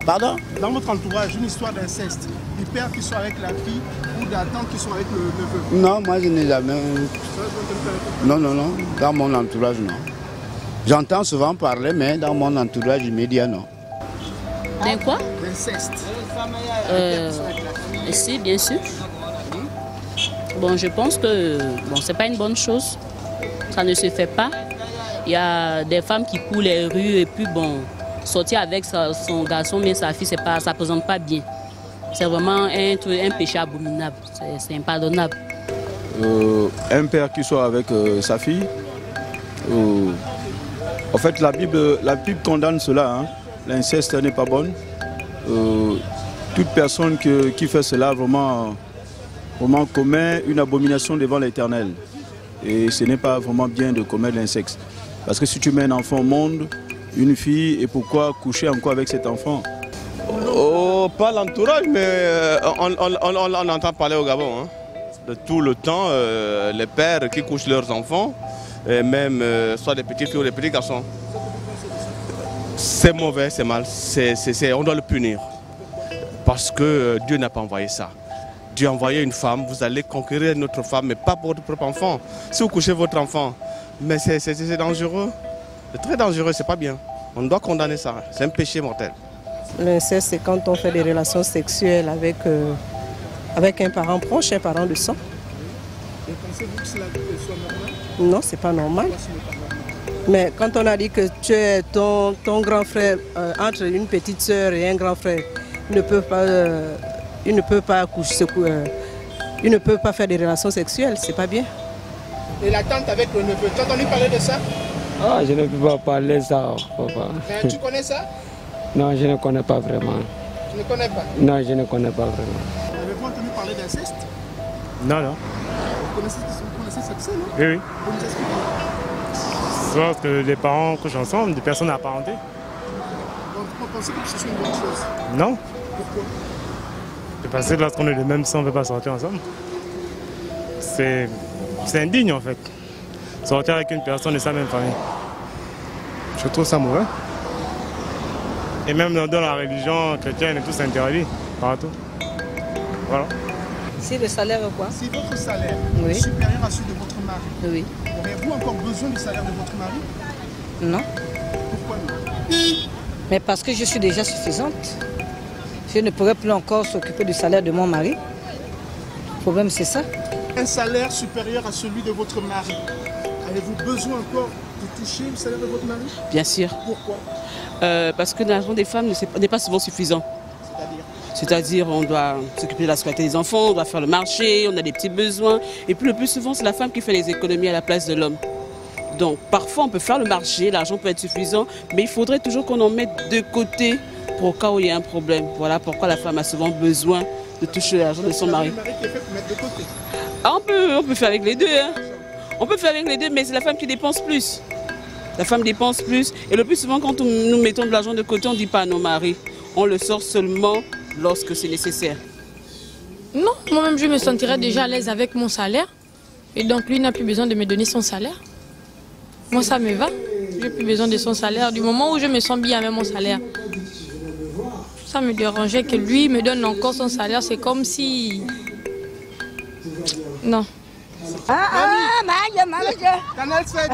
Pardon? Dans votre entourage, une histoire d'inceste, du père qui soit avec la fille ou de la tante qui soit avec le neveu? Non, moi je n'ai jamais... Non, non, non. Dans mon entourage, non. J'entends souvent parler, mais dans mon entourage immédiat, non. D'un quoi? D'inceste. Si, bien sûr. Bon, je pense que bon, c'est pas une bonne chose. Ça ne se fait pas. Il y a des femmes qui courent les rues et puis bon, sortir avec son garçon, mais sa fille, ça ne présente pas bien. C'est vraiment un péché abominable. C'est impardonnable. Un père qui soit avec sa fille, en fait la Bible condamne cela. Hein. L'inceste n'est pas bonne. Toute personne qui fait cela vraiment commet une abomination devant l'Éternel. Et ce n'est pas vraiment bien de commettre l'inceste. Parce que si tu mets un enfant au monde, une fille, et pourquoi coucher encore avec cet enfant? Oh, pas l'entourage, mais on entend parler au Gabon. Hein. De tout le temps, les pères qui couchent leurs enfants, et même soit des petites filles ou des petits garçons. C'est mauvais, c'est mal, on doit le punir. Parce que Dieu n'a pas envoyé ça. Dieu a envoyé une femme, vous allez conquérir notre femme, mais pas pour votre propre enfant. Si vous couchez votre enfant, mais c'est dangereux. C'est très dangereux, c'est pas bien. On doit condamner ça, c'est un péché mortel. L'inceste, c'est quand on fait des relations sexuelles avec un parent proche, un parent de sang. Et pensez-vous que cela soit normal? Non, c'est pas normal. Mais quand on a dit que tu es ton grand frère, entre une petite soeur et un grand frère, ils ne peuvent pas faire des relations sexuelles, c'est pas bien. Et la tante avec le neveu, tu as entendu parler de ça? Ah, je ne peux pas parler de ça, papa. Mais tu connais ça? Non, je ne connais pas vraiment. Tu ne connais pas? Non, je ne connais pas vraiment. Avez-vous entendu parler d'inceste? Non, non. Vous connaissez ça, non? Oui, oui. Vous nous expliquez? Soit que les parents couchent ensemble, des personnes apparentées. Donc vous pensez que ce soit une bonne chose? Non. Pourquoi? C'est parce que lorsqu'on est le même sang, on ne peut pas sortir ensemble. C'est indigne en fait. Sortir avec une personne de sa même famille. Je trouve ça mauvais. Et même dans la religion chrétienne, tout s'interdit partout. Voilà. Si le salaire quoi? Si votre salaire Oui. est supérieur à celui de votre mari, Oui. aurez-vous encore besoin du salaire de votre mari? Non. Pourquoi non? Mais parce que je suis déjà suffisante. Je ne pourrais plus encore s'occuper du salaire de mon mari. Le problème, c'est ça. Un salaire supérieur à celui de votre mari, avez-vous besoin encore de toucher le salaire de votre mari? Bien sûr. Pourquoi? Parce que l'argent des femmes n'est pas souvent suffisant. C'est-à-dire on doit s'occuper de la scolarité des enfants, on doit faire le marché, on a des petits besoins. Et puis le plus souvent, c'est la femme qui fait les économies à la place de l'homme. Donc parfois, on peut faire le marché, l'argent peut être suffisant, mais il faudrait toujours qu'on en mette de côté pour au cas où il y a un problème. Voilà pourquoi la femme a souvent besoin de toucher l'argent de son mari. Ah, on peut faire avec les deux. Hein. On peut faire avec les deux, mais c'est la femme qui dépense plus. La femme dépense plus. Et le plus souvent, quand nous mettons de l'argent de côté, on ne dit pas à nos maris. On le sort seulement lorsque c'est nécessaire. Non, moi-même, je me sentirais déjà à l'aise avec mon salaire. Et donc, lui n'a plus besoin de me donner son salaire. Moi, ça me va. Je n'ai plus besoin de son salaire. Du moment où je me sens bien avec mon salaire, ça me dérangeait que lui me donne encore son salaire. C'est comme si... Non. Canal 7.